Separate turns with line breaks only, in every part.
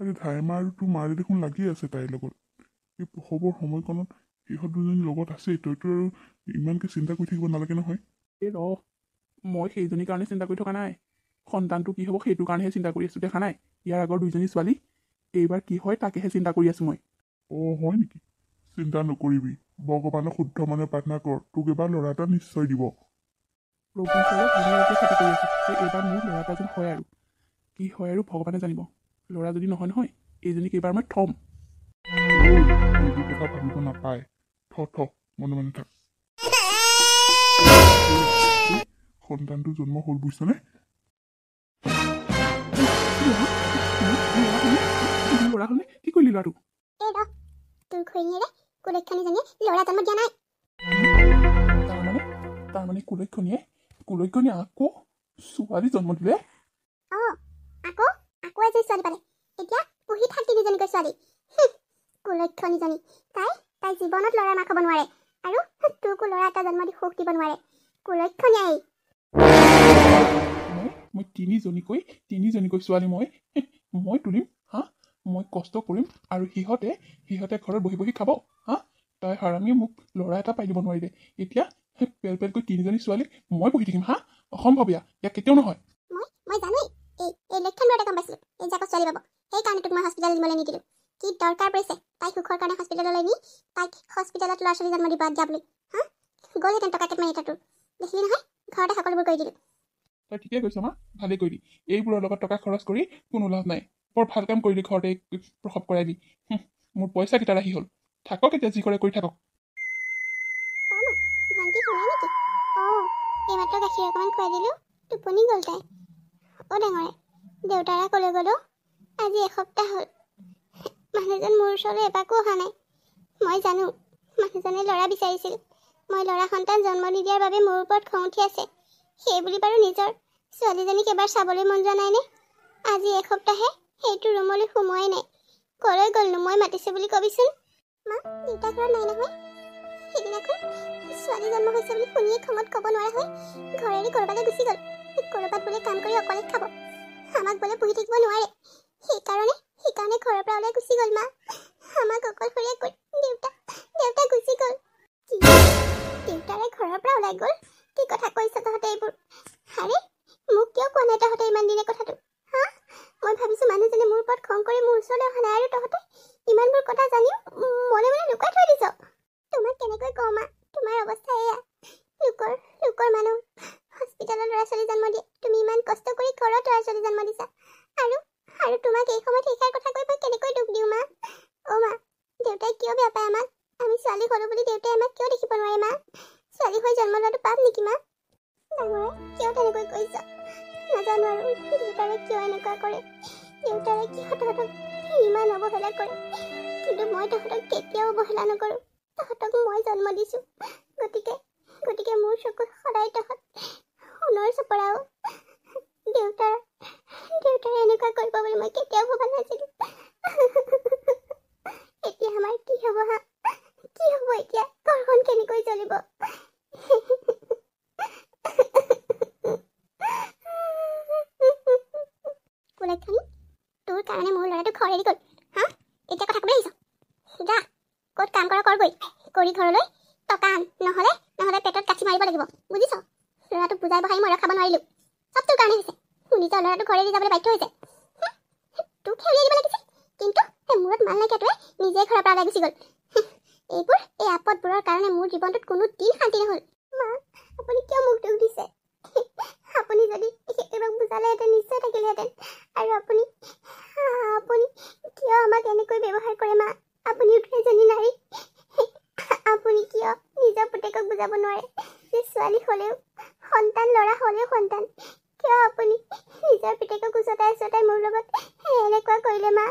আৰে ধাইমা আৰু তোৰ মাৰে দেখোন লাগি আছে তাইৰ লগত। এই প্ৰসৱৰ সময়কণত সিহঁত দুজনী লগত আছেই, তইতো আৰু ইমানকৈ চিন্তা কৰি থাকিব নালাগে নহয়।
এই মই সেইজনীৰ কাৰণে চিন্তা কৰি থকা নাই, সন্তানটো কি হ'ব সেইটো কাৰণেহে চিন্তা কৰি আছোঁ। দেখা নাই ইয়াৰ আগৰ দুইজনী ছোৱালী, এইবাৰ কি হয় তাকেহে চিন্তা কৰি আছোঁ মই।
হয় নেকি? চিন্তা নকৰিবি, ভগৱানক শুদ্ধ মনে প্ৰাৰ্থনা কৰ, তোক এবাৰ ল'ৰা এটা নিশ্চয় দিব।
প্ৰভু ঈশ্বৰক ধুনীয়াকৈ খেতি কৰি আছোঁ যে এইবাৰ মোৰ ল'ৰা এটা যেন হয়, আৰু কি হয় আৰু ভগৱানে জানিব। ল'ৰা যদি নহয় নহয় এইজনীক এইবাৰ মই থ'ম।
এইবোৰ কথা ভাবিব নাপায়, মনে মনে থাক। সন্তানটো জন্ম হ'ল বুজিছনে?
ল'ৰা হ'লনে? কি কৰিলি ল'ৰাটোক?
তোৰ ঘৈণীয়েৰে কুলক্ষণীজনীয়ে ল'ৰা জন্ম দিয়া নাই।
তাৰমানে কুলক্ষণীয়ে আকৌ ছোৱালী জন্ম দিলে?
আকৌ এজনী ছোৱালী পালে। এতিয়া পুহি থাক তিনিজনীকৈ ছোৱালী। কুলক্ষণীজনী তাই জীৱনত ল'ৰাৰ মাক হ'ব নোৱাৰে, আৰু তোৰকো ল'ৰা এটা জন্ম দি সুখ দিব নোৱাৰে। কুলক্ষণীয়ে
মই তিনিজনীকৈ ছোৱালী মই তুলিম হা? মই কষ্ট কৰিম আৰু সিহঁতে ঘৰত বহি বহি খাব হা? তাই হাৰামিয়ে মোক ল'ৰা এটা পাই দিব নোৱাৰিলে, এতিয়া পেলকৈ তিনিজনী ছোৱালী মই বহি থাকিম হা? অসম্ভৱ, ইয়াক কেতিয়াও নহয়।
মই জানোৱেই এই লক্ষণবোৰতে গম পাইছিলোঁ এই জাকত ছোৱালী পাব, সেইকাৰণে তোক মই হস্পিটেলত নিবলৈ নিদিলোঁ। কি দৰকাৰ পৰিছে তাইক সুখৰ কাৰণে হস্পিটেললৈ নি তাইক হস্পিটেলত ল'ৰা ছোৱালী জন্ম দিব দিয়াবলৈ হা? গ'লহেঁতেন টকা কেইটামান এটা তোৰ, দেখিলি নহয় ঘৰতে সকলোবোৰ কৰি দিলোঁ।
তই ঠিকে কৈছ মা, ভালেই কৰিলি। এইবোৰৰ লগত টকা খৰচ কৰি কোনো লাভ নাই, বৰ ভাল কাম কৰিলি ঘৰতে প্ৰসৱ কৰাই দি। মোৰ পইচা কেইটা ৰাহি হ'ল, থাকক এতিয়া যি কৰে কৰি থাকক।
ভণ্টি শুলে নেকি? এইমাত্ৰ গাখীৰ অকণমান খুৱাই দিলোঁ, টোপনি গ'ল তাই। ডাঙৰে দেউতাৰা ক'লৈ গ'লো? আজি এসপ্তাহ হ'ল মানুহজন মোৰ ওচৰলৈ এপাকো অহা নাই। মই জানো মানুহজনে ল'ৰা বিচাৰিছিল, মই ল'ৰা সন্তান জন্ম নিদিয়াৰ বাবে মোৰ ওপৰত খং উঠি আছে। সেই বুলি বাৰু নিজৰ ছোৱালীজনীক এবাৰ চাবলৈ মন যোৱা নাইনে? আজি এসপ্তাহে সেইটো ৰুমলৈ সোমোৱাই নাই। ক'লৈ গ'লনো? মই মাতিছোঁ বুলি কবিচোন। মা, দেউতা ঘৰত নাই নহয়। সেইদিনাখন ছোৱালী জন্ম হৈছে বুলি শুনিয়ে খঙত ক'ব নোৱাৰা হৈ ঘৰেৰে ক'ৰবালৈ গুচি গ'ল। ক'ৰবাত বোলে কাম কৰি অকলে খাব, আমাক বোলে পুহি থাকিব নোৱাৰে, সেইকাৰণে ঘৰৰ পৰা ওলাই গুচি গ'ল। মা, আমাক অকলশৰীয়া কৰি দেউতা গুচি গ'ল। কি? দেউতাৰে ঘৰৰ পৰা ওলাই গ'ল? কি কথা কৈছ তহঁতে এইবোৰ? আৰে মোক কিয় কোৱা নাই তহঁতে ইমান দিনে কথাটো হা? মই ভাবিছোঁ মানুহজনে মোৰ ওপৰত খং কৰি মোৰ ওচৰলৈ অহা নাই, আৰু তহঁতে ইমানবোৰ কথা জানিও মনে মনে লুকাই থৈ দিছ। তোমাক কেনেকৈ কওঁ মা, তোমাৰ অৱস্থা এয়া। লোকৰ মানুহ হস্পিটেলত ল'ৰা ছোৱালী জন্ম দিয়ে, তুমি ইমান কষ্ট কৰি ঘৰত ল'ৰা ছোৱালী জন্ম দিছা, আৰু তোমাক এই সময়ত সেইষাৰ কথা কৈ মই কেনেকৈ দুখ দিওঁ মা? মা, দেউতাই কিয় বেয়া পায় আমাক? আমি ছোৱালী হ'লো বুলি দেউতাই আমাক কিয় দেখিব নোৱাৰে মা? ছোৱালী হৈ জন্ম লোৱাটো পাপ নেকি মা? ডাঙৰে কিয় তেনেকৈ কৈছ? নাজানো আৰু দেউতাৰে কিয় এনেকুৱা কৰে, দেউতাৰে কিয় তহঁতক ইমান অৱহেলা কৰে, কিন্তু মই তহঁতক কেতিয়াও অৱহেলা নকৰোঁ। তহঁতক মই জন্ম দিছোঁ, গতিকে মোৰ চকুত সদায় তহঁত সোণৰ চপৰাও। দেউতাৰে এনেকুৱা কৰিব বুলি মই কেতিয়াও ভবা নাছিলোঁ। এতিয়া আমাৰ কি হ'ব হা? কি হ'ব এতিয়া? ঘৰখন কেনেকৈ চলিব? কুলক্ষণী, তোৰ কাৰণে মোৰ ল'ৰাটো ঘৰ এৰি গ'ল হা? এতিয়া কথা ক'বলৈ আহিছ? যা, ক'ত কাম কৰগৈ, কৰি ঘৰলৈ টকা আন, নহ'লে পেটত কাঠি মাৰিব লাগিব, বুজিছ? ল'ৰাটোক বুজাই বহাই মই ৰখাব নোৱাৰিলোঁ, চব তোৰ কাৰণে হৈছে। নিজৰ ল'ৰাটো ঘৰ এৰি যাবলৈ বাধ্য হৈছে। তোক খেলিয়াই দিব লাগিছিল, কিন্তু মূৰত মাল নাইকিয়াটোৱে নিজে ঘৰৰ পৰা ওলাই গুচি গ'ল। এই আপদবোৰৰ কাৰণে মোৰ জীৱনটোত কোনো দিন শান্তি নহ'ল। মা, আপুনি কিয় মোক দুখ দিছে? আপুনি যদি এবাক বুজালেহেঁতেন নিশ্চয় থাকিলেহেঁতেন। আৰু আপুনি কিয় আমাক এনেকৈ ব্যৱহাৰ কৰে মা? আপুনিও এজনী নাৰী, আপুনি কিয় নিজৰ পুতেকক বুজাব নোৱাৰে যে ছোৱালী হ'লেও সন্তান, ল'ৰা হ'লেও সন্তান? কিয় আপুনি নিজৰ পিতেকক উচতাই মোৰ লগত এনেকুৱা কৰিলে মা?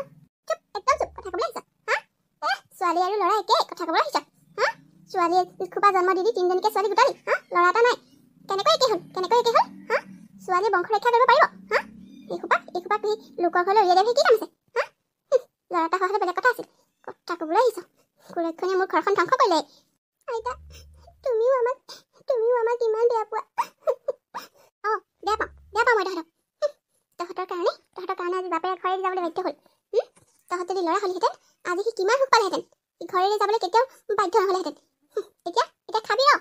চুপ, একদম চুপ, কথা ক'বলৈ আহিছ হা? ছোৱালী আৰু ল'ৰা একে, কথা ক'বলৈ আহিছ হা? ছোৱালীয়ে খোপা জন্ম দি তিনিজনীকে ছোৱালী গোটালি হা? ল'ৰা এটা নাই, কেনেকৈ একে হ'ল হা? ছোৱালীয়ে বংশ ৰক্ষা কৰিব পাৰিব হা? এইসোপা তুমি লোকৰ ঘৰলৈ উলিয়াই দিয়াৰ কি কাম আছে হা? ল'ৰা এটা হোৱা হ'লে বেলেগ কথা আছিল, কথা ক'বলৈ আহিছ। কুলক্ষণীয়ে মোৰ ঘৰখন ধ্বংস কৰিলে। আইতা, তুমিও আমাক ইমান বেয়া পোৱা? বেয়া পাওঁ মই তহঁতৰ কাৰণে আজি বাপেৰে ঘৰে যাবলৈ বাধ্য হ'ল। তহঁত যদি ল'ৰা হ'লিহেঁতেন আজি সি কিমান সুখ পালেহেঁতেন। সি ঘৰেৰে যাবলৈ কেতিয়াও বাধ্য নহ'লেহেঁতেন। এতিয়া খাবি ৰ,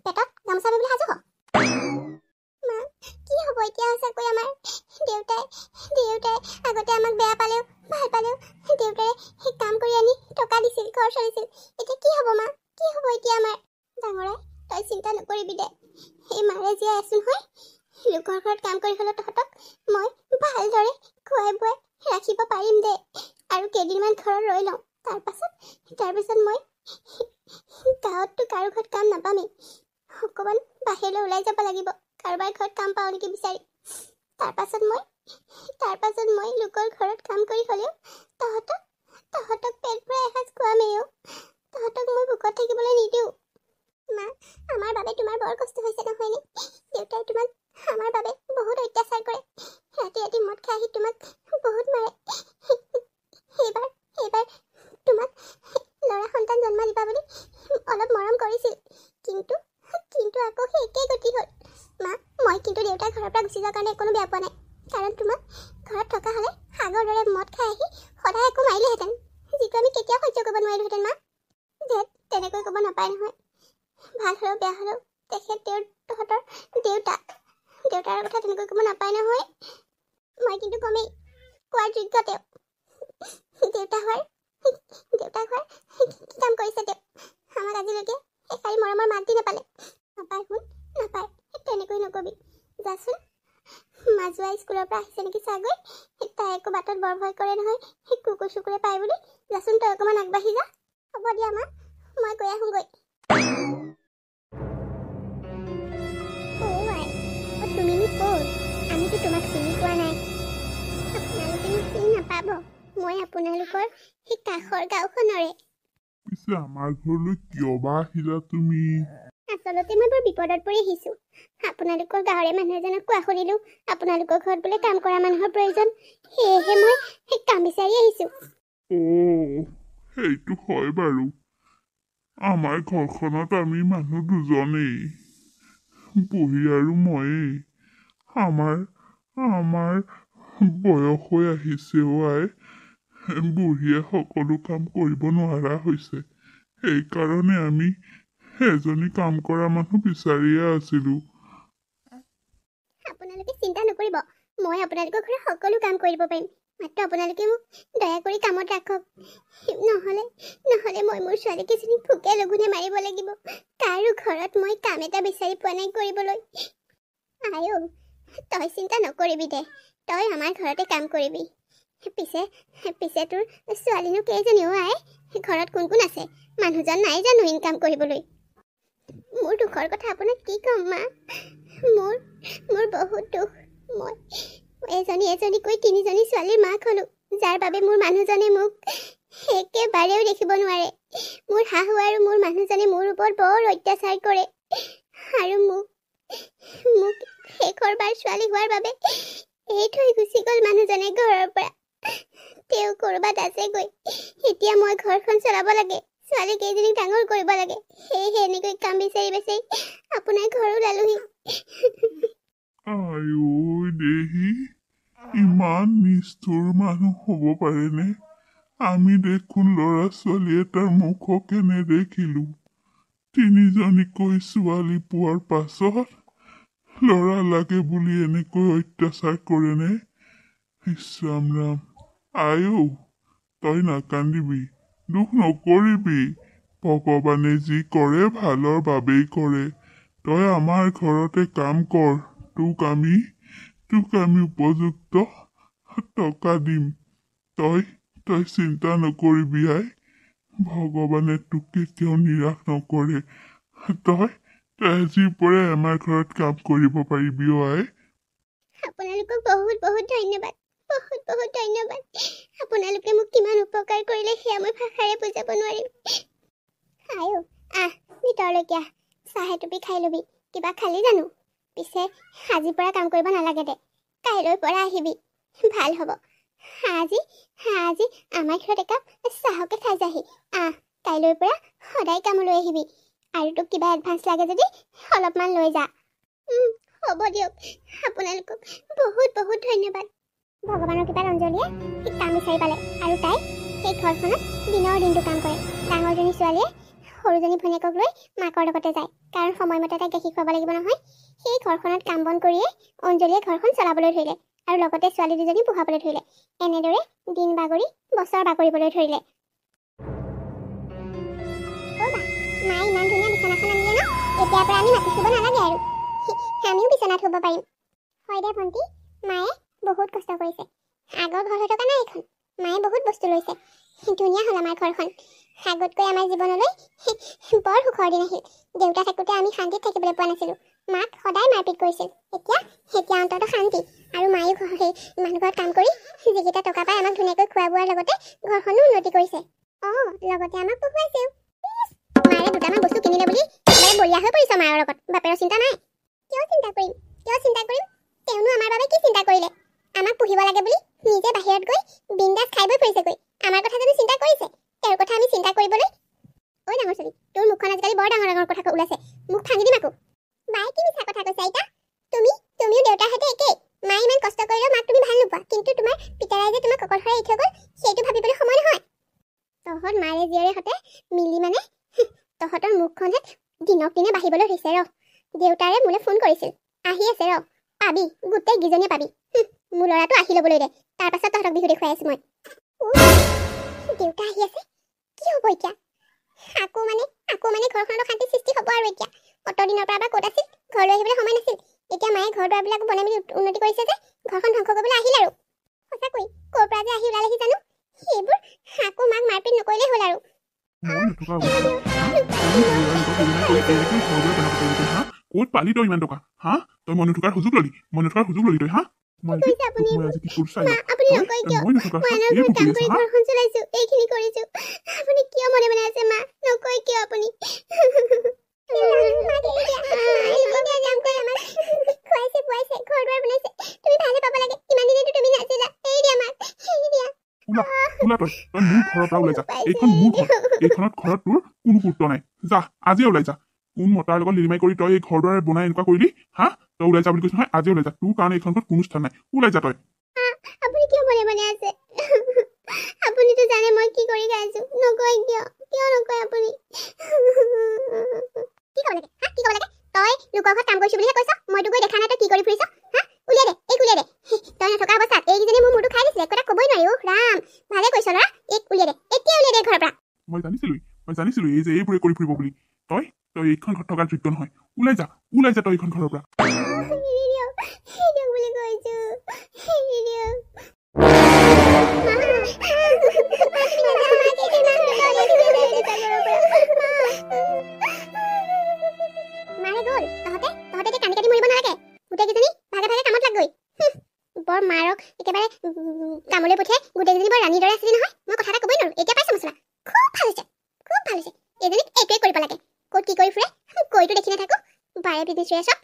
পেটত গামোচা মাৰিবলৈ সাজু হ। মা কি হ'ব এতিয়া সঁচাকৈ আমাৰ? দেউতাই আগতে আমাক বেয়া পালেও ভাল পালেও দেউতাই সেই কাম কৰি আনি টকা দিছিল, ঘৰ চলিছিল। এতিয়া কি হ'ব মা? কি হ'ব এতিয়া আমাৰ? ডাঙৰাই তই চিন্তা নকৰিবি দে। সেই মাৰে জীয়াই আছো নহয়, লোকৰ ঘৰত কাম কৰি হ'লেও তহঁতক মই ভালদৰে খুৱাই বুৱাই ৰাখিব পাৰিম দে। আৰু কেইদিনমান ঘৰত ৰৈ লওঁ, তাৰপাছত মই গাঁৱততো কাৰো ঘৰত কাম নাপামেই। অকণমান বাহিৰলৈ ওলাই যাব লাগিব, কাৰোবাৰ ঘৰত কাম পাওঁ নেকি বিচাৰি। তাৰপাছত মই লোকৰ ঘৰত কাম কৰি হ'লেও তহঁতক পেট ভৰাই এসাঁজ খুৱামেই। তহঁতক মই ভোকত থাকিবলৈ নিদিওঁ। মা আমাৰ বাবে তোমাৰ বৰ কষ্ট হৈছে নহয়নে? দেউতাই তোমাক আমাৰ বাবে বহুত অত্যাচাৰ কৰে। ৰাতি মদ খাই আহি তোমাক বহুত মাৰে। এইবাৰ তোমাক ল'ৰা সন্তান জন্ম দিবা বুলি অলপ মৰম কৰিছিল, কিন্তু আকৌ সেই একেই গতি হ'ল। মা মই কিন্তু দেউতাৰ ঘৰৰ পৰা গুচি যোৱাৰ কাৰণে একো বেয়া পোৱা নাই, কাৰণ তোমাক ঘৰত থকা হ'লে আগৰ দৰে মদ খাই আহি সদায় একো মাৰিলেহেঁতেন, যিটো আমি কেতিয়াও সহ্য কৰিব নোৱাৰিলোহেঁতেন। মা তেনেকৈ ক'ব নাপায় নহয়। ভাল হ'লেও বেয়া হ'লেও তেখেত তহঁতৰ দেউতাৰ কথা তেনেকৈ ক'ব নাপায় নহয়। মই কিন্তু কমেই, কোৱাৰ যোগ্য তেওঁ। দেউতা হোৱাৰ কি কাম কৰিছে তেওঁ? আমাক আজিলৈকে এষাৰি মৰমৰ মাত দি নাপালে। নাপায় শুন, নাপায়। তেনেকৈ নকবি। যাচোন মাজুৱা স্কুলৰ পৰা আহিছে নেকি চাগৈ। তাই একো বাটত বৰ ভয় কৰে নহয়, কুকুৰ চুকুৰে পায় বুলি। যাচোন তই অকণমান আগবাঢ়ি যা। হ'ব দিয়া মা, মই গৈ আহোঁগৈ। তুমিনো ক'ত? আমিতো তোমাক চিনি পোৱা নাই। আপোনালোকে মোক চিনি নাপাব। মই আপোনালোকৰ সেই কাষৰ গাঁওখনৰে।
পিছে আমাৰ ঘৰলৈ কিয় বা আহিলা তুমি?
আচলতে মই বৰ বিপদত পৰি আহিছোঁ। আপোনালোকৰ গাঁৱৰে মানুহ এজনক কোৱা শুনিলোঁ আপোনালোকৰ ঘৰত বোলে কাম কৰা মানুহৰ প্ৰয়োজন, সেয়েহে মই সেই কাম বিচাৰি আহিছোঁ।
সেইটো হয় বাৰু। আমাৰ ঘৰখনত আমি মানুহ দুজনেই, বুঢ়ী আৰু ময়েই। আমাৰ বয়স হৈ আহিছে আই। বুঢ়ীয়ে সকলো কাম কৰিব নোৱাৰা হৈছে, সেইকাৰণে আমি এজনী কাম কৰা মানুহ বিচাৰিয়ে আছিলোঁ।
আপোনালোকে চিন্তা নকৰিব, মই আপোনালোকৰ ঘৰত সকলো কাম কৰিব পাৰিম। মাত্ৰ আপোনালোকে মোক দয়া কৰি কামত ৰাখক। নহ'লে মই মোৰ ছোৱালীকেইজনীক ভোকে লঘোণে মাৰিব লাগিব। কাৰো ঘৰত মই কাম এটা বিচাৰি পোৱা নাই কৰিবলৈ। আইও তই চিন্তা নকৰিবি দে, তই আমাৰ ঘৰতে কাম কৰিবি। পিছে তোৰ ছোৱালীনো কেইজনী আই? ঘৰত কোন কোন আছে? মানুহজন নাই জানো ইনকাম কৰিবলৈ? মোৰ দুখৰ কথা আপোনাক কি ক'ম মা। মোৰ বহুত দুখ। মই এজনীকৈ 3জনী ছোৱালীৰ মাক হ'লোঁ, যাৰ বাবে মোৰ মানুহজনে মোক একেবাৰেও দেখিব নোৱাৰে। মোৰ শাহু আৰু মোৰ মানুহজনে মোৰ ওপৰত বৰ অত্যাচাৰ কৰে, আৰু মোক শেষৰবাৰ ছোৱালী হোৱাৰ বাবে এৰি থৈ গুচি গ'ল মানুহজনে ঘৰৰ পৰা। তেওঁ ক'ৰবাত আছেগৈ। এতিয়া মই ঘৰখন চলাব লাগে, ছোৱালী কেইজনীক ডাঙৰ কৰিব লাগে। সেয়েহে এনেকৈ কাম বিচাৰি আপোনাৰ ঘৰ ওলালোহি।
আইঐ দেহি, ইমান নিষ্ঠুৰ মানুহ হ'ব পাৰেনে? আমি দেখোন ল'ৰা ছোৱালী এটাৰ মুখকে নেদেখিলোঁ। 3জনীকৈ ছোৱালী পোৱাৰ পাছত ল'ৰা লাগে বুলি এনেকৈ অত্যাচাৰ কৰেনে? ইছৰাম ৰাম। আইও তই নাকান্দিবি, দুখ নকৰিবি। ভগৱানে যি কৰে ভালৰ বাবেই কৰে। তই আমাৰ ঘৰতে কাম কৰ, তোক আমি উপযুক্ত টকা দিম। তই চিন্তা নকৰিবি আই, ভগৱানে তোক কেতিয়াও নিৰাশ নকৰে। তই আজিৰ পৰাই আমাৰ ঘৰত কাম কৰিব পাৰিবি আই।
আপোনালোকক বহুত বহুত ধন্যবাদ, বহুত ধন্যবাদ। আপোনালোকে মোক কিমান উপকাৰ কৰিলে সেয়া মই ভাষাৰে বুজাব নোৱাৰিম। আইও আহ ভিতৰলৈকে আহ, চাহ এটুপি খাই ল'বি। কিবা খালি জানো? পিছে আজিৰ পৰা কাম কৰিব নালাগে দে, কাইলৈৰ পৰা আহিবি, ভাল হ'ব। আজি আমাৰ ঘৰত একাপ চাহকে খাই যাহি। কাইলৈৰ পৰা সদায় কামলৈ আহিবি, আৰু তোক কিবা এডভান্স লাগে যদি অলপমান লৈ যা। হ'ব দিয়ক, আপোনালোকক বহুত বহুত ধন্যবাদ। ভগৱানৰ কৃপাত অঞ্জলীয়ে কাম বিচাৰি পালে আৰু তাই সেই ঘৰখনত দিনৰ দিনটো কাম কৰে। ডাঙৰজনী ছোৱালীয়ে সৰুজনী ভনীয়েকক লৈ মাকৰ লগতে যায়, কাৰণ সময়মতে তাইক গাখীৰ খুৱাব লাগিব নহয়। সেই ঘৰখনত কাম বন কৰিয়ে অঞ্জলীয়ে ঘৰখন চলাবলৈ ধৰিলে আৰু লগতে ছোৱালী দুজনী পঢ়াবলৈ ধৰিলে। এনেদৰে দিন বাগৰি বছৰ বাগৰিবলৈ ধৰিলে। মায়ে ইমান ধুনীয়া বিচনাখন আনিলে ন, এতিয়াৰ পৰা আমি মাটি শুব নালাগে আৰু আমিও বিচনাত শুব পাৰিম। হয় দে ভণ্টি, মায়ে বহুত কষ্ট কৰিছে। আগৰ ঘৰ হৈ থকা নাই এইখন, মায়ে বহুত বস্তু লৈছে। ধুনীয়া হ'ল আমাৰ ঘৰখন। আগতকৈ আমাৰ জীৱনলৈ বৰ সুখৰ দিন আহিল। দেউতা থাকোঁতে আমি শান্তিত থাকিবলৈ পোৱা নাছিলোঁ। মাক সদায় মাৰপিট কৰিছিল। এতিয়া অন্ততঃ শান্তি। আৰু মায়েও সেই মানুহ ঘৰত কাম কৰি যিকেইটা টকা পাই আমাক ধুনীয়াকৈ খোৱা বোৱাৰ লগতে ঘৰখনো উন্নতি কৰিছে। লগতে আমাক পঢ়ুৱাইছেও। মায়ে দুটামান বস্তু কিনিলে বুলি একেবাৰে বলিয়া হৈ পৰিছে মাৰৰ লগত। বাপেৰৰ চিন্তা নাই। কিয় চিন্তা কৰিম? তেওঁনো আমাৰ বাবে কি চিন্তা কৰিলে? আমাক পঢ়িব লাগে বুলি নিজে বাহিৰত গৈ বিন্দাছ খাই বৈ ফুৰিছেগৈ। আমাৰ কথা জানো চিন্তা কৰিছে? তেওঁৰ কথা আমি চিন্তা কৰিবলৈ। ঐ ডাঙৰ ছোৱালী, তোৰ মুখখন আজিকালি বৰ ডাঙৰ ডাঙৰ কথা ওলাইছে। মুখ ভাঙি দিম আকৌ। মায়ে কি মিছা কথা কৈছে আইতা? তুমিও দেউতাৰ সৈতে একেই। মায়ে ইমান কষ্ট কৰিলেও মাক তুমি ভাল নোপোৱা, কিন্তু তোমাৰ পিতাৰাই যে তোমাক অকলশৰে এৰি থৈ গ'ল সেইটো ভাবিবলৈ সময় নহয়। তহঁত মাৰে জীয়েৰে সৈতে মিলি মানে তহঁতৰ মুখখন যে দিনক দিনে বাঢ়িবলৈ ধৰিছে। দেউতাৰে মোলৈ ফোন কৰিছিল, আহি আছে পাবি, গোটেই গিজনীয়ে পাবি। মোৰ ল'ৰাটো আহি ল'বলৈ দে, তাৰ পাছত তহঁতক বিহু দেখুৱাই আছো মই। দেউতা আহি আছে, কি হ'ব এতিয়া? আকৌ মানে ঘৰখনত অশান্তি সৃষ্টি হ'ব আৰু এতিয়া। অত দিনৰ পৰা ক'ত আছিল, ঘৰলৈ আহিবলৈ সময় নাছিল। এতিয়া মায়ে ঘৰ দুৱাৰবিলাক বনাই মেলি উন্নতি কৰিছে যে ঘৰখন ধ্বংস কৰিবলৈ আহিল আৰু। সঁচাকৈ ক'ৰ পৰা যে আহি ওলালেহি জানো। সেইবোৰ আকৌ মাক মাৰপিট নকৰিলেই হ'ল আৰু।
ক'ত পালি তই ইমান টকা? তই মনে থকাৰ সুযোগ ললি তই। ওলা তই মোৰ ঘৰৰ পৰা ওলাই যা। এইখন মোৰ ঘৰ, এইখনত ঘৰত তোৰ কোনো গুৰুত্ব নাই। যা আজিয়ে ওলাই যা। কোন মতাৰ লগত লিলিমাই কৰি তই এই ঘৰ দুৱাৰ বনাই এনেকুৱা কৰিলি? তই ওলাই যা বুলি কৈছ নহয়, আজি ওলাই যা। তোৰ কাৰণে এইখন ঘৰত কোনো স্থান নাই। ওলাই যা তই।
আপুনি কিয় মনে আছে? আপুনিতো জানে মই কি কৰি খাইছো। নকয় কিয় নকয় আপুনি? কি ক'ব লাগে? তই লোকৰ ঘৰত কাম কৰিছো বুলিহে কৈছ। মইতো গৈ দেখা নাই তই কি কৰি ফুৰিছ। উলিয়াই দে। তই নথকা অৱস্থাত এইকেইজনী মোৰ মূৰটো খাই দিছিলে। একো এটা ক'বই নোৱাৰি। ৰাম, ভালে কৈছ ল'ৰা। উলিয়াই দে, এতিয়া উলিয়াই দে ঘৰৰ পৰা।
মই জানিছিলো এই যে এইবোৰে কৰি ফুৰিব বুলি। তই এইখন ঘৰত থকাৰ যোগ্য নহয়। ওলাই যা তই এইখন ঘৰৰ পৰা।
বৰ মাৰক একেবাৰে কামলৈ পঠিয়াই গোটেইকেইজনী বৰ ৰাণীৰ দৰে আছিলি নহয়। মই কথা এটা ক'বই নোৱাৰো। এতিয়া পাইছো মছলা। খুব ভাল হৈছে। এজনীক এইটোৱে কৰিব লাগে। ক'ত কি কৰি ফুৰে কৈতো দেখি নাথাকো। বাৰে পিন্ধিছো চব।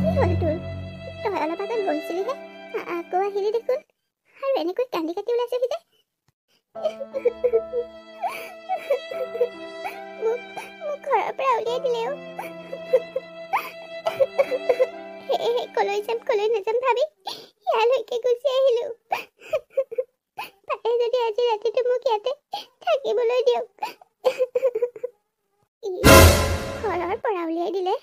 কি হ'ল তোৰ? তই অলপ আগত গৈছিলিহে, আকৌ আহিলি দেখোন। আৰু এনেকৈ কান্দি কাটি ওলাইছেহি যে। মোক ঘৰৰ পৰা উলিয়াই দিলেও কলৈ নাযাম ভাবি ইয়ালৈকে গুচি আহিলো। পাৰে যদি আজি ৰাতিটো মোক ইয়াতে থাকিবলৈ দিয়ক। ঘৰৰ পৰা উলিয়াই দিলে?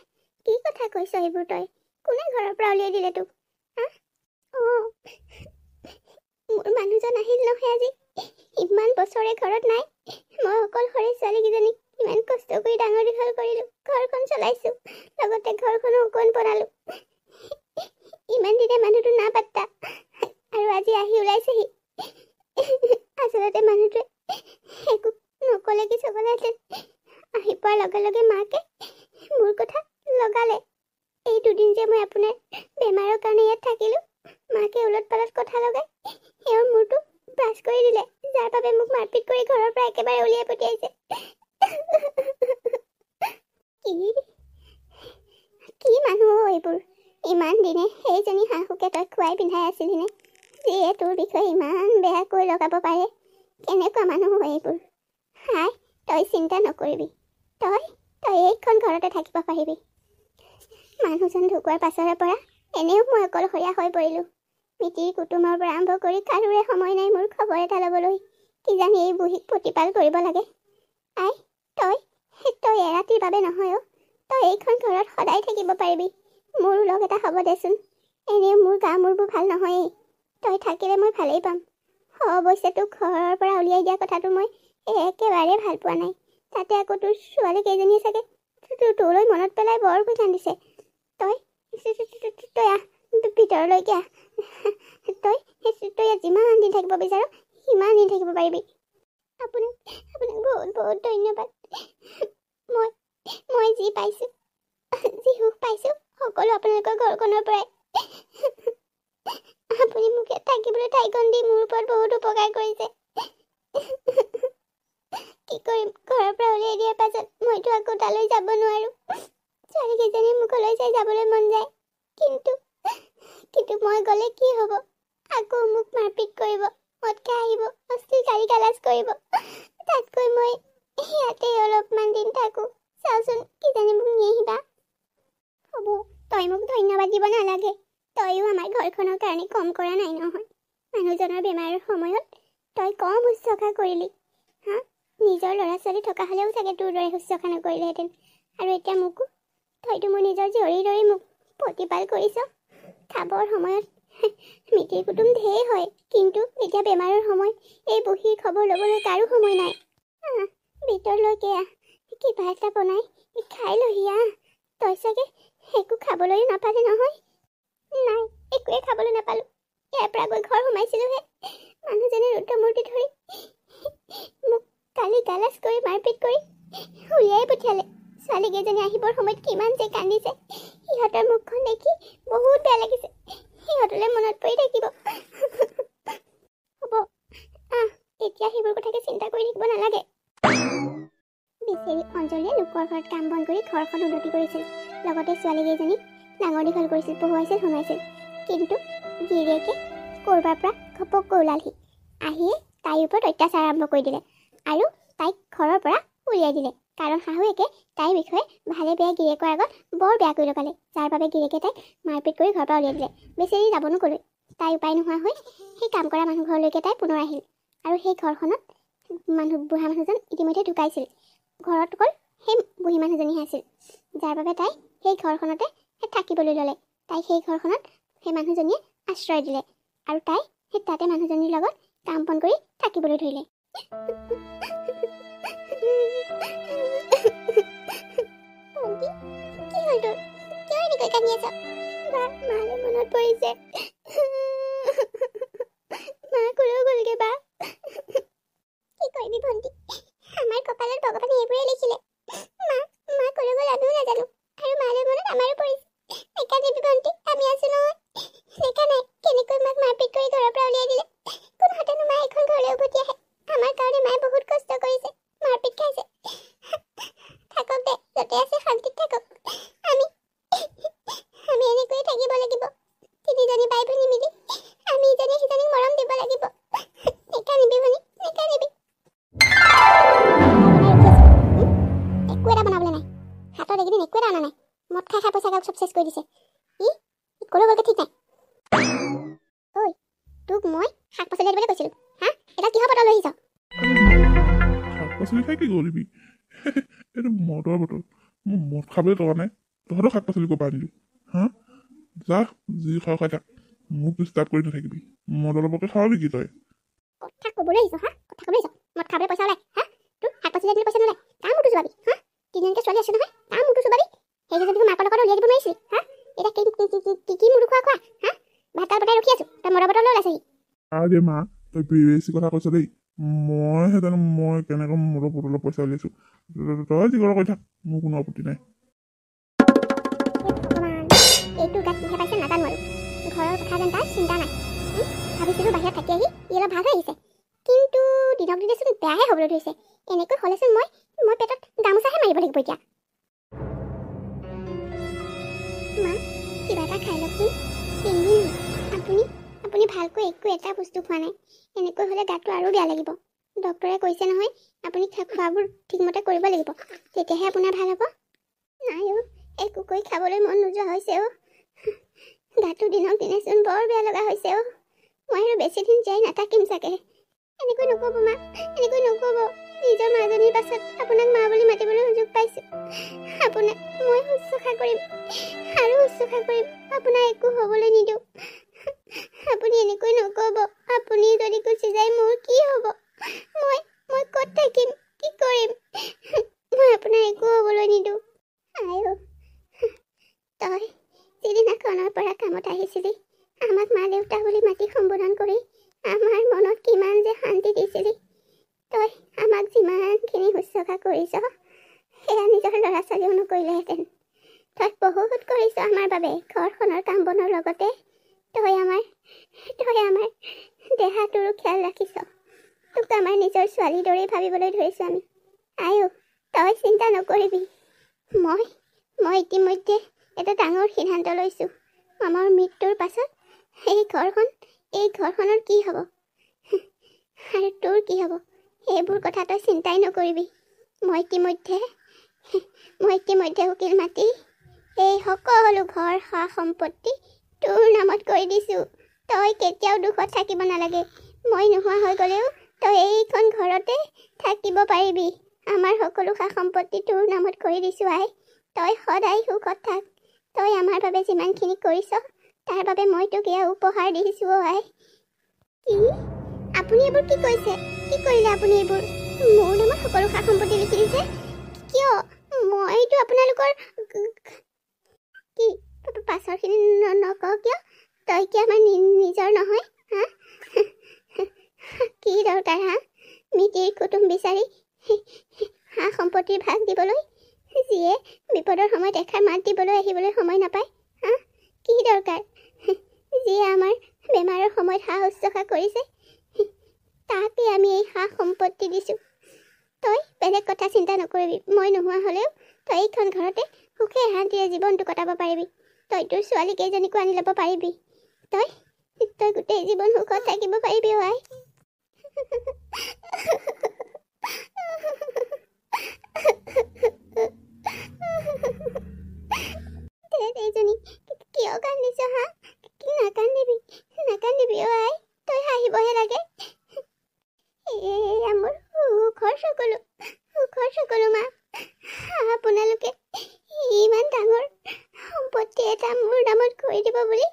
কি কথা কৈছ এইবোৰ তই? কোনে ঘৰৰ পৰা উলিয়াই দিলে তোক? মোৰ মানুহজন আহিল নহয় আজি। ইমান বছৰে ঘৰত নাই। মই অকলশৰে ছোৱালীকেইজনীক ইমান কষ্ট কৰি ডাঙৰ দীঘল কৰিলো, ঘৰখন চলাইছো, লগতে ঘৰখনো অকণ বনালো। ইমান দিনে মানুহটো না পাত্তা, আৰু আজি আহি ওলাইছেহি। আচলতে মানুহটোৱে একো নকলে কি চবলেহেঁতেন। আহি পোৱাৰ লগে লগে মাকে মোৰ কথা লগালে। এই দুদিন যে মই আপোনাৰ বেমাৰৰ কাৰণে ইয়াত থাকিলো, মাকে উলট পালট কথা লগাই এওঁৰ মূৰটো ব্ৰাছ কৰি দিলে, যাৰ বাবে মোক মাৰপিট কৰি ঘৰৰ পৰা একেবাৰে উলিয়াই পঠিয়াইছে। কি মানুহ এইবোৰ? ইমান দিনে সেইজনী শাহুকে তই খুৱাই পিন্ধাই আছিলিনে, যিয়ে তোৰ বিষয়ে ইমান বেয়াকৈ লগাব পাৰে? কেনেকুৱা মানুহ এইবোৰ? তই চিন্তা নকৰিবি। তই এইখন ঘৰতে থাকিব পাৰিবি। মানুহজন ঢুকোৱাৰ পাছৰে পৰা এনেও মই অকলশৰীয়া হৈ পৰিলোঁ। মিতিৰ কুটুমৰ পৰা আৰম্ভ কৰি কাৰোৰে সময় নাই মোৰ খবৰ এটা ল'বলৈ। কিজানি এই বুঢ়ীক প্ৰতিপাল কৰিব লাগে। আই, তই এৰাতিৰ বাবে নহয় অ'। তই এইখন ঘৰত সদায় থাকিব পাৰিবি। মোৰো লগ এটা হ'ব দেচোন। এনেও মোৰ গা মূৰবোৰ ভাল নহয়েই। তই থাকিলে মই ভালেই পাম। অৱশ্যে তোক ঘৰৰ পৰা উলিয়াই দিয়া কথাটো মই একেবাৰে ভাল পোৱা নাই। তাতে আকৌ তোৰ ছোৱালী কেইজনীয়ে চাগে তোলৈ মনত পেলাই বৰ কৈ কান্দিছে। তই আহ, ভিতৰলৈকে আহ। তই ইয়াত যিমান দিন থাকিব বিচাৰ সিমান দিন থাকিব পাৰিবি। আপোনাক বহুত বহুত ধন্যবাদ। মই যি পাইছোঁ, যি সুখ পাইছোঁ, সকলো আপোনালোকৰ ঘৰখনৰ পৰাই। আপুনি মোক ইয়াত থাকিবলৈ ঠাইখন দি মোৰ ওপৰত বহুত উপকাৰ কৰিছে। কি কৰিম, ঘৰৰ পৰা উলিয়াই দিয়াৰ পাছত মইতো আকৌ তালৈ যাব নোৱাৰোঁ। ছোৱালীকেইজনী মুখলৈ চাই যাবলৈ মন যায়, কিন্তু মই গ'লে কি হ'ব? আকৌ মোক মাৰপিট কৰিব, মদ খাই আহিব, অশ্লীল গালি গালাজ কৰিব। তাতকৈ মই ইয়াতে অলপমান দিন থাকোঁ। চাওঁচোন, কিজানি মোক নি আহিবা। হ'ব, তই মোক ধন্যবাদ দিব নালাগে। তইও আমাৰ ঘৰখনৰ কাৰণে কম কৰা নাই নহয়। মানুহজনৰ বেমাৰৰ সময়ত তই কম শুশ্ৰূষা কৰিলি। হা, নিজৰ ল'ৰা ছোৱালী থকা হ'লেও চাগে তোৰ দৰে শুশ্ৰূষা নকৰিলেহেঁতেন। আৰু এতিয়া তইতো মোৰ নিজৰ জীয়ৰীৰ দৰে মোক প্ৰতিপাল কৰিছ। খাবৰ সময়ত মিতিৰ কুটুম ঢেৰ হয়, কিন্তু এতিয়া বেমাৰৰ সময়, এই বুঢ়ীৰ খবৰ ল'বলৈ কাৰো সময় নাই। ভিতৰলৈকে আহ, কিবা এটা বনাই খাই লহি আহ। তই চাগে একো খাবলৈও নাপালি নহয়। নাই, একোৱে খাবলৈ নাপালোঁ। ইয়াৰ পৰা গৈ ঘৰ সোমাইছিলোঁহে, মানুহজনে ৰুদ্ৰমূৰ্তি ধৰি মোক গালি গালাজ কৰি মাৰপিট কৰি উলিয়াই পঠিয়ালে। ছোৱালীকেইজনী আহিবৰ সময়ত কিমান যে কান্দিছে। সিহঁতৰ মুখখন দেখি বহুত বেয়া লাগিছে। সিহঁতলৈ মনত পৰি থাকিব। হ'ব, এতিয়া সেইবোৰ কথাকে চিন্তা কৰি থাকিব নালাগে। বেচেৰি অঞ্জলীয়ে লোকৰ ঘৰত কাম বন কৰি ঘৰখন উন্নতি কৰিছিল, লগতে ছোৱালীকেইজনীক ডাঙৰ দীঘল কৰিছিল, পঢ়ুৱাইছিল, শুনাইছিল। কিন্তু গিৰিয়েকে ক'ৰবাৰ পৰা ঘপককৈ ওলালহি, আহিয়ে তাইৰ ওপৰত অত্যাচাৰ আৰম্ভ কৰি দিলে আৰু তাইক ঘৰৰ পৰা উলিয়াই দিলে। কাৰণ শাহুৱেকে তাইৰ বিষয়ে ভালে বেয়া গিৰিয়েকৰ আগত বৰ বেয়া কৰি লগালে, যাৰ বাবে গিৰিয়েকে তাইক মাৰপিট কৰি ঘৰৰ পৰা উলিয়াই দিলে। বেচেৰি যাবনো ক'লৈ। তাই উপায় নোহোৱা হৈ সেই কাম কৰা মানুহ ঘৰলৈকে তাই পুনৰ আহিল। আৰু সেই ঘৰখনত বুঢ়া মানুহজন ইতিমধ্যে ঢুকাইছিল। ঘৰত অকল সেই বুঢ়ী মানুহজনীহে আছিল, যাৰ বাবে তাই সেই ঘৰখনতে থাকিবলৈ ল'লে। তাই সেই ঘৰখনত সেই মানুহজনীয়ে আশ্ৰয় দিলে আৰু তাই সেই তাতে মানুহজনীৰ লগত কাম বন কৰি থাকিবলৈ ধৰিলে। কি হ'ল তোৰ? কিয় এনেকৈ কান্দি আছ? মালে মনত পৰিছে। মা ক'লৈ গ'লগে বা? কি কৰিবি ভণ্টি, আমাৰ কপালত ভগৱানে এইবোৰে লিখিলে। মা ক'লৈ গ'ল আমিও নাজানো, আৰু মালে মনত আমাৰো পৰিছে। নেকান্দিবি ভণ্টি, আমি আছো নহয়। দেখা নাই কেনেকৈ মাক মাৰপিট কৰি ঘৰৰ পৰা উলিয়াই দিলে। কোনোহঁতেনো মা এখন ঘৰলৈ উভতি আহে। আমাৰ কাৰণে মায়ে বহুত কষ্ট কৰিছে, মাৰপিট খাইছে। থাকক দে, য'তে আছে শান্তিত থাকক। আমি এনেকৈয়ে থাকিব লাগিব। তিনিজনী বাই ভনী মিলি আমি ইজনীয়ে সিজনীক মৰম দিব লাগিব। নেকান্দিবি ভনী, নেকান্দিবি। একো এটা বনাবলৈ নাই, হাতত এইকেইদিন একো এটা অনা নাই। মদ খাই পইচা গাঁও চব চেচ কৰি দিছে। ক'লৈ গ'লগে ঠিক নাই। ঐ, তোক মই শাক পাচলি আনিবলৈ কৈছিলোঁ। হা, এটা কিহৰ বটল লৈ আহিছ?
শাক পাচলি খাই কি কৰিবি? এইটো মদৰ বটল। মোৰ মদ খাবলৈ টকা নাই, তহঁতৰ শাক পাচলি ক'ৰ পৰা আনিলোঁ? হা, যা যি খাওঁ খাই থাক, মোক ডিষ্টাৰ্ব কৰি নাথাকিবি। মদৰ লগতে খাওঁ নেকি তই?
কথা ক'বলৈ আহিছ? হা, কথা ক'বলৈ আহিছ? মদ খাবলৈ পইচা ওলাই। হা, তোৰ শাক পাচলি আনিবলৈ পইচা নোলায়, তাৰ মূৰটো চুবাবি। হা, তিনিজনীকে ছোৱালী আছে নহয়, তাৰ মূৰটো চুবাবি। সেইকেইজনীকো মাকৰ লগত উলিয়াই দিব নোৱাৰিছিলি। হা, এতিয়া কি মূৰটো খোৱা? হা, ভাত বনাই ৰখি আছোঁ, তই মদৰ বটল লৈ ওলাইছহি।
আৰে মা, তই বেছি কথা কৈছ দেই। মইহে জানো মই কেনেকৈ মদৰ বটলৰ পইচা উলিয়াইছোঁ। তই যি কৰ কৰি থাক, মোৰ কোনো আপত্তি নাই।
এইটো গাত কিহে পাইছে নাজানো আৰু। ঘৰৰ কথা যেন তাৰ চিন্তা নাই। ভাবিছিলোঁ বাহিৰত থাকি আহি ই অলপ ভাল হৈ আহিছে, কিন্তু দিনক দিনে চোন বেয়াহে হ'বলৈ ধৰিছে। এনেকৈ হ'লেচোন মই পেটত গামোচাহে মাৰিব লাগিব এতিয়া। মা, কিবা এটা খাই লওকচোন। 3 দিন আপুনি ভালকৈ একো এটা বস্তু খোৱা নাই। এনেকৈ হ'লে গাটো আৰু বেয়া লাগিব। ডক্টৰে কৈছে নহয় আপুনি খোৱাবোৰ ঠিকমতে কৰিব লাগিব, তেতিয়াহে আপোনাৰ ভাল হ'ব। নাই অ', একো কৰি খাবলৈ মন নোযোৱা হৈছে গাটো দিনক দিনেচোন বৰ বেয়া লগা হৈছে মই আৰু বেছি দিন জীয়াই নাথাকিম চাগে এনেকৈ নক'ব মা এনেকৈ নক'ব নিজৰ মাজনীৰ পাছত আপোনাক মা বুলি মাতিবলৈ সুযোগ পাইছোঁ আপোনাক মই শুশ্ৰূষা কৰিম আৰু শুশ্ৰূষা কৰিম আপোনাৰ একো হ'বলৈ নিদিওঁ আপুনি এনেকৈ নক'ব আপুনি যদি গুচি যায় মোৰ কি হ'ব মই ক'ত থাকিম কি কৰিম মই আপোনাৰ একো হ'বলৈ নিদিওঁ আইও তই যিদিনাখনৰ পৰা কামত আহিছিলি আমাক মা দেউতা বুলি মাতি সম্বোধন কৰি আমাৰ মনত কিমান যে শান্তি দিছিলি তই আমাক যিমানখিনি শুশ্ৰূষা কৰিছ সেয়া নিজৰ ল'ৰা ছোৱালীও নকৰিলেহেঁতেন তই বহুত কৰিছ আমাৰ বাবে ঘৰখনৰ কাম বনৰ লগতে তই আমাৰ দেহাটোৰো খিয়াল ৰাখিছ তোক আমাৰ নিজৰ ছোৱালীৰ দৰেই ভাবিবলৈ ধৰিছোঁ আমি আইও তই চিন্তা নকৰিবি মই ইতিমধ্যে এটা ডাঙৰ সিদ্ধান্ত লৈছোঁ আমাৰ মৃত্যুৰ পাছত এই ঘৰখনৰ কি হ'ব আৰু তোৰ কি হ'ব এইবোৰ কথা তই চিন্তাই নকৰিবি মই ইতিমধ্যে উকিল মাতি এই সকলো ঘৰ সা সম্পত্তি তোৰ নামত কৰি দিছোঁ তই কেতিয়াও দুখত থাকিব নালাগে মই নোহোৱা হৈ গ'লেও তই এইখন ঘৰতে থাকিব পাৰিবি আমাৰ সকলো সা সম্পত্তি তোৰ নামত কৰি দিছোঁ আই তই সদায় সুখত থাক তই আমাৰ বাবে যিমানখিনি কৰিছ তাৰ বাবে মই তোক এয়া উপহাৰ দিছোঁ আই কি আপুনি এইবোৰ কি কৈছে কি কৰিলে আপুনি এইবোৰ মোৰ নামত সকলো সা সম্পত্তি লিখি দিছে কিয় মইতো আপোনালোকৰ কি পাছৰখিনি নকওঁ কিয় তই কি আমাৰ নিজৰ নহয় হা কি দৰকাৰ হা মিতিৰ কুটুম বিচাৰি সা সম্পত্তিৰ ভাগ দিবলৈ যিয়ে বিপদৰ সময়ত এষাৰ মাত দিবলৈ আহিবলৈ সময় নাপায় হা কি দৰকাৰ যিয়ে আমাৰ বেমাৰৰ সময়ত সা শুশ্ৰূষা কৰিছে তাকে আমি এই সা সম্পত্তি দিছোঁ তই বেলেগ কথা চিন্তা নকৰিবি মই নোহোৱা হ'লেও তই এইখন ঘৰতে সুখে শান্তিৰে জীৱনটো কটাব পাৰিবি তই তোৰ ছোৱালী কেইজনীকো আনি ল'ব পাৰিবি তই গোটেই জীৱন সুখত থাকিব পাৰিবি আই এইজনী কিয় কান্দিছ হা নাকান্দিবি আই তই হাঁহিবহে লাগে এয়া মোৰ সুখৰ সকলো মা আপোনালোকে ইমান ডাঙৰ সম্পত্তি এটা মোৰ নামত কৰি দিব বুলি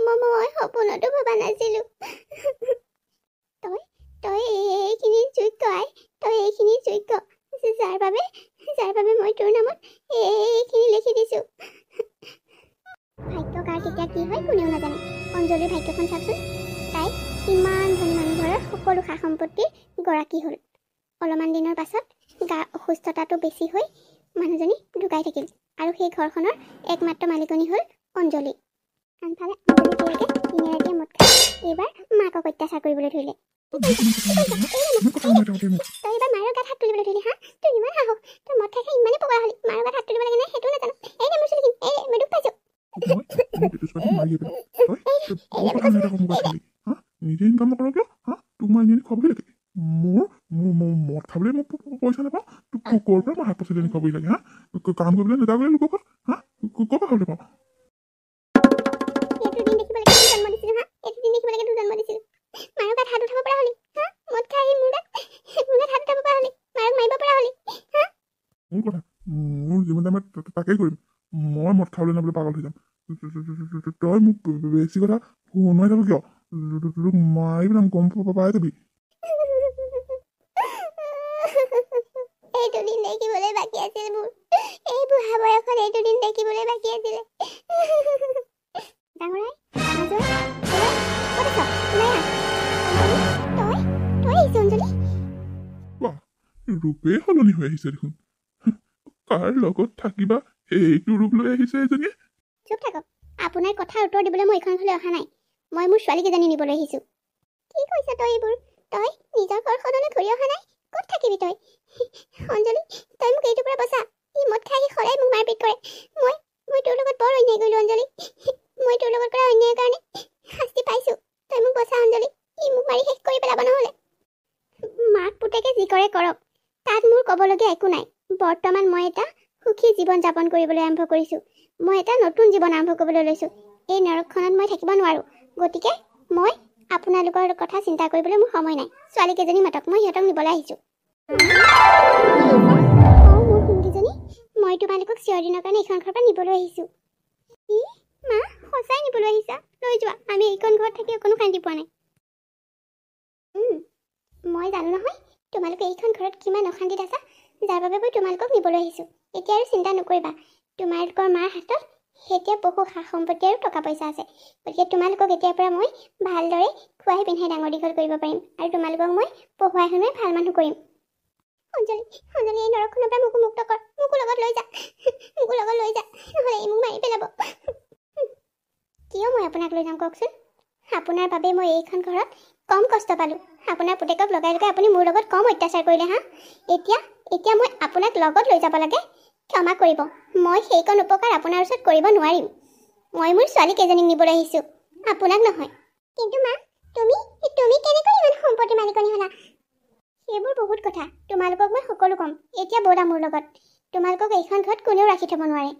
মই সপোনতো ভবা নাছিলো তই এইখিনি যোগ্য আই তই এইখিনি যোগ্য যাৰ বাবে মই তোৰ নামত এইখিনি লিখি দিছোঁ ভাগ্য কাৰ কেতিয়া কি হয় কোনেও নাজানে অঞ্জলিৰ ভাগ্যখন চাওকচোন তাই ইমান ধনী মানুহ ঘৰৰ সকলো সা সম্পত্তিৰ গৰাকী হ'ল অলপমান দিনৰ পাছত গাৰ অসুস্থতাটো বেছি হৈ মানুহজনী ঢুকাই থাকিল আৰু সেই ঘৰখনৰ একমাত্ৰ মালিকনী হ'ল অঞ্জলি আনফালে অঞ্জলি দিনেৰাতিয়ে মদ খাই এইবাৰ মাকক অত্যাচাৰ কৰিবলৈ ধৰিলে তই এইবাৰ মাৰৰ গাত হাত তুলিবলৈ ধৰিলি হা তই ইমান সাহস তই মদ খাই ইমানেই পগলা হ'লি মাৰৰ গাত হাত তুলিব লাগে নাই সেইটো নাজানো এই দে মোৰ চুলিখিনি মই দুখ পাইছোঁ
নিজে ইনকাম নকৰ কিয় হা তোক মই আনি খুৱাবহি লাগে মোৰ মদ খাবলৈ মই পইচা নাপাওঁ তোক ক'ৰ পৰা মই শাক পাচলি আনি খুৱাবহি লাগে হা কাম কৰিবলৈ নাযাবলৈ লোকৰ ঘৰত হা ক'ৰ পৰা খাবলৈ পাওঁ
মাৰৰ গাত হাত উঠাব পৰা হ'লি হা মদ খাই মোৰ গাত হাত উঠাব পৰা হ'লি মাৰক মাৰিব পৰা হ'লি হা
মোৰ কথা মোৰ যিমান টাইমত তাকেই কৰিম মই মদ খাবলৈ নাবলৈ পাগল হৈ যাম তই মোক বেছি কথা শুনোৱাই থাকো কিয় তোক মাৰি পেলাম গম পাই যাবি
এইটো দিন দেখিবলৈ বাকী আছিল মোৰ এই বুঢ়া বয়সত এইটো দিন দেখিবলৈ বাকী আছিলে ডাঙৰাই
ৰূপে সলনি হৈ আহিছে দেখোন কাৰ লগত থাকিবা এইটো ৰূপ লৈ আহিছে এজনীয়ে
চুপ থাকক আপোনাৰ কথাৰ উত্তৰ দিবলৈ মই এইখন ঘৰলৈ অহা নাই মই মোৰ ছোৱালীকেইজনী নিবলৈ আহিছোঁ কি কৈছ তই এইবোৰ তই নিজৰ ঘৰখনলৈ ঘূৰি অহা নাই ক'ত থাকিবি তই অঞ্জলি তই মোক এইটোৰ পৰা বচা ই মদ খাই সদায় মোক মাৰপিট কৰে মই তোৰ লগত বৰ অন্যায় কৰিলোঁ অঞ্জলি মই তোৰ লগত কৰা অন্যায়ৰ কাৰণে শাস্তি পাইছোঁ তই মোক বচা অঞ্জলি ই মোক মাৰি শেষ কৰি পেলাব নহ'লে মাক পুতেকে যি কৰে কৰক তাত মোৰ ক'বলগীয়া একো নাই বৰ্তমান মই এটা সুখী জীৱন যাপন কৰিবলৈ আৰম্ভ কৰিছোঁ মই এটা নতুন জীৱন আৰম্ভ কৰিবলৈ লৈছোঁ। এই নৰকখনত মই থাকিব নোৱাৰোঁ। গতিকে মই আপোনালোকৰ কথা চিন্তা কৰিবলৈ মোৰ সময় নাই। ছোৱালীকেইজনী মাতক, মই সিহঁতক নিবলৈ আহিছোঁ। অঁ মোৰ ভণ্টিজনী, মই তোমালোকক চিৰদিনৰ কাৰণে এইখন ঘৰৰ পৰা নিবলৈ আহিছোঁ। কি মা, সঁচাই নিবলৈ আহিছা? লৈ যোৱা, আমি এইখন ঘৰত থাকি অকণো শান্তি পোৱা নাই। মই জানো নহয় তোমালোকে এইখন ঘৰত কিমান অশান্তিত আছা, যাৰ বাবে মই তোমালোকক নিবলৈ আহিছোঁ। এতিয়া আৰু চিন্তা নকৰিবা, তোমালোকৰ মাৰ হাতত এতিয়া বহু সা সম্পত্তি আৰু টকা পইচা আছে। গতিকে তোমালোকক এতিয়াৰ পৰা মই ভালদৰে খুৱাই পিন্ধাই ডাঙৰ দীঘল কৰিব পাৰিম আৰু তোমালোকক মই পঢ়ুৱাই শুনাই ভাল মানুহ কৰিম। অঞ্জলি, অঞ্জলি, এই নৰকখনৰ পৰা মোকো মুক্ত কৰ, মোকো লগত লৈ যা, মোকো লগত লৈ যা, নহ'লে এই মোক মাৰি পেলাব। কিয় মই আপোনাক লৈ যাম কওকচোন? আপোনাৰ বাবে মই এইখন ঘৰত কম কষ্ট পালোঁ। আপোনাৰ পুতেকক লগাই লগাই আপুনি মোৰ লগত কম অত্যাচাৰ কৰিলে হা? এতিয়া মই আপোনাক লগত লৈ যাব লাগে? ক্ষমা কৰিব, মই সেইকণ উপকাৰ আপোনাৰ ওচৰত কৰিব নোৱাৰিম। মই মোৰ ছোৱালীকেইজনীক নিবলৈ আহিছোঁ, আপোনাক নহয়। কিন্তু মা, তুমি কেনেকৈ ইমান সম্পত্তিৰ মালিকনী হ'লা? সেইবোৰ বহুত কথা, তোমালোকক মই সকলো ক'ম। এতিয়া ব'লা মোৰ লগত। তোমালোকক এইখন ঘৰত কোনেও ৰাখি থ'ব নোৱাৰে।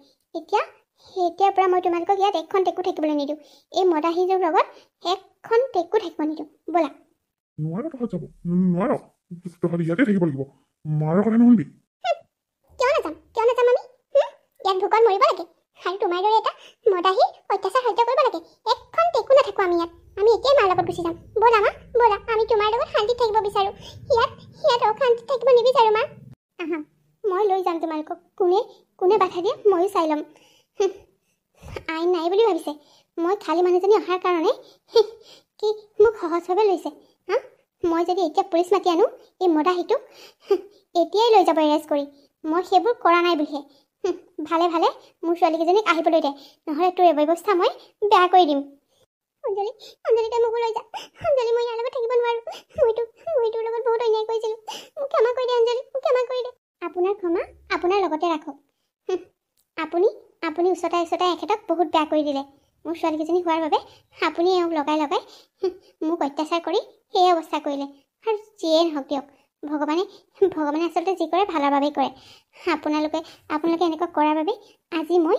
এতিয়াৰ পৰা মই তোমালোকক ইয়াত এখন টেকো থাকিবলৈ নিদিওঁ। এই মদাহীটোৰ লগত এখন টেকো থাকিব নিদিওঁ। ব'লা।
নোৱাৰো তহঁত যাব, নোৱাৰো। তহঁত ইয়াতে থাকিব লাগিব। মাৰৰ কথা নুশুনিবি।
কিয় নাযাম আমি? ইয়াত ভোকত মৰিব লাগে আৰু তোমাৰ দৰে এটা মদাহীৰ অত্যাচাৰ সহ্য কৰিব লাগে? এখন টেকো নাথাকোঁ আমি ইয়াত। আমি এতিয়াই মাৰ লগত গুচি যাম। ব'লা মা, ব'লা। আমি তোমাৰ লগত শান্তিত থাকিব বিচাৰোঁ। ইয়াত অশান্তিত থাকিব নিবিচাৰোঁ মা। আহা, মই লৈ যাম তোমালোকক। কোনে বাধা দিয়ে ময়ো চাই ল'ম। আইন নাই বুলি ভাবিছে? মই খালী মানুহজনী অহাৰ কাৰণে কি মোক সহজভাৱে লৈছে হা? মই যদি এতিয়া পুলিচ মাতি আনো, এই মদাহীটোক এতিয়াই লৈ যাব এৰেষ্ট কৰি। মই সেইবোৰ কৰা নাই বুলিহে। ভালে ভালে মোৰ ছোৱালীকেইজনীক আহিবলৈ দে, নহ'লে তোৰ এই ব্যৱস্থা মই বেয়া কৰি দিম। অঞ্জলি, তই মোকো লৈ যা। অঞ্জলি, মই ইয়াৰ লগত থাকিব নোৱাৰোঁ। মই তোৰ লগত বহুত অন্যায় কৰিছিলোঁ। মোক ক্ষমা কৰি দে অঞ্জলি, মোক ক্ষমা কৰি দে। আপোনাৰ ক্ষমা আপোনাৰ লগতে ৰাখক। আপুনি ওচৰতে এখেতক বহুত বেয়া কৰি দিলে। মোৰ ছোৱালীকেইজনী হোৱাৰ বাবে আপুনি এওঁক লগাই মোক অত্যাচাৰ কৰি সেই অৱস্থা কৰিলে। আৰু যিয়ে নহওক দিয়ক, ভগৱানে আচলতে যি কৰে ভালৰ বাবেই কৰে। আপোনালোকে এনেকুৱা কৰাৰ বাবে আজি মই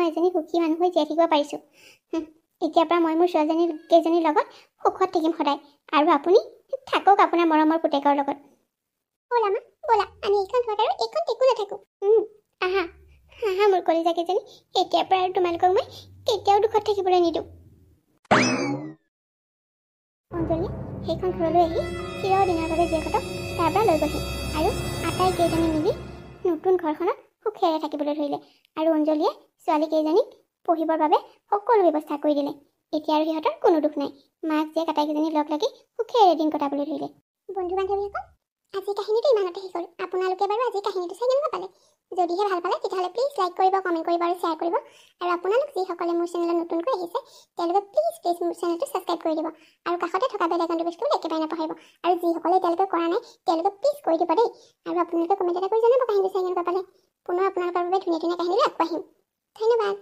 এজনী সুখী মানুহ হৈ জীয়াই থাকিব পাৰিছোঁ। এতিয়াৰ পৰা মই মোৰ ছোৱালীকেইজনীৰ লগত সুখত থাকিম সদায়। আৰু আপুনি থাকক আপোনাৰ মৰমৰ পুতেকৰ লগত। ব'লা মা, ব'লা। আমি এইখন ঘৰত আৰু এইখন টেকো নাথাকোঁ। আহা মোৰ কলিজাকেইজনী, এতিয়াৰ পৰা আৰু তোমালোকক মই কেতিয়াও দুখত থাকিবলৈ নিদিওঁ। অঞ্জলি সেইখন ঘৰলৈ আহি চিৰদিনৰ বাবে জীয়েকহঁতক তাৰ পৰা লৈ গ'লহি আৰু আটাইকেইজনী মিলি নতুন ঘৰখনত সুখেৰে থাকিবলৈ ধৰিলে। আৰু অঞ্জলিয়ে ছোৱালীকেইজনীক পঢ়িবৰ বাবে সকলো ব্যৱস্থা কৰি দিলে। এতিয়া আৰু সিহঁতৰ কোনো দুখ নাই। মাক জীয়েক আটাইকেইজনী লগ লাগি সুখেৰে দিন কটাবলৈ ধৰিলে। বন্ধু বান্ধৱীসকল, আজিৰ কাহিনীটো ইমানতে শেষ হ'ল। আপোনালোকে বাৰু আজিৰ কাহিনীটো চাই কেনেকুৱা পালে? যদিহে ভাল পালে তেতিয়াহ'লে প্লিজ লাইক কৰিব, কমেণ্ট কৰিব আৰু শ্বেয়াৰ কৰিব। আৰু আপোনালোক যিসকলে মোৰ চেনেলত নতুনকৈ আহিছে তেওঁলোকে প্লিজ মোৰ চেনেলটো ছাবস্ক্ৰাইব কৰি দিব আৰু কাষতে থকা বেল আইকনটো প্ৰেছ কৰিবলৈ একেবাৰে নাপাহৰিব। আৰু যিসকলে এতিয়ালৈকে কৰা নাই তেওঁলোকে প্লিজ কৰি দিব দেই। আৰু আপোনালোকে কমেণ্ট এটা কৰি জনাব কাহিনীটো চাই কেনেকুৱা পালে। পুনৰ আপোনালোকৰ বাবে ধুনীয়া কাহিনীলৈ আকৌ আহিম। ধন্যবাদ।